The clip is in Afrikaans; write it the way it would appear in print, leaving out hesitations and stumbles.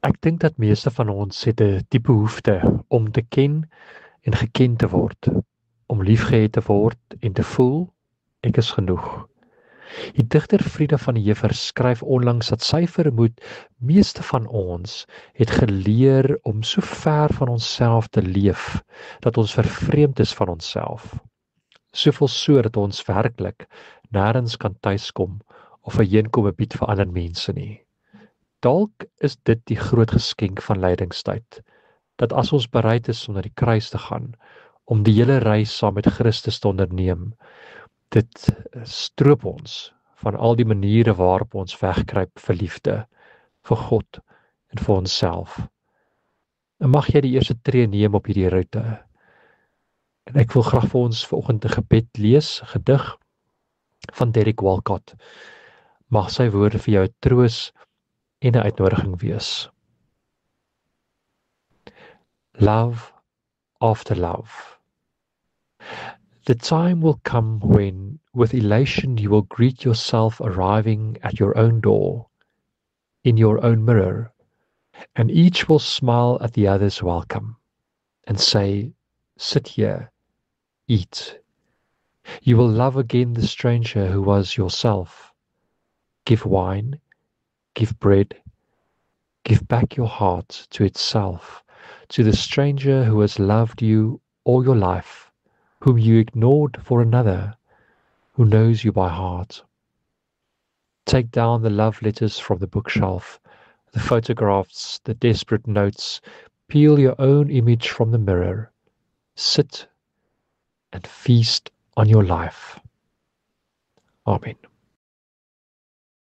Ek dink dat meeste van ons het 'n diepe behoefte om te ken en geken te word, om liefgehad te word en te voel ek is genoeg. Die digter Frida van die Heever skryf onlangs dat sy vermoed meeste van ons het geleer om so ver van onsself te leef dat ons vervreemd is van onsself. Soveel so dat ons werklik nêrens kan tuiskom of 'n heenkome bied vir ander mense nie. Dalk is dit die groot geskenk van lydingstyd, dat as ons bereid is om na die kruis te gaan, om die hele reis saam met Christus te onderneem, dit stroop ons van al die maniere waarop ons wegkruip vir liefde, vir God en vir onsself. En mag jy die eerste tree neem op hierdie roete. En ek wil graag vir ons vanoggend 'n gebed lees, 'n gedig van Derek Walcott. Mag sy woorde vir jou 'n troos en 'n uitnodiging wees. Love after love. The time will come when, with elation, you will greet yourself arriving at your own door, in your own mirror, and each will smile at the other's welcome and say, "Sit here, eat." You will love again the stranger who was yourself. Give wine, give bread, give back your heart to itself, to the stranger who has loved you all your life, whom you ignored for another, who knows you by heart. Take down the love letters from the bookshelf, the photographs, the desperate notes, peel your own image from the mirror, sit and feast on your life. Amen.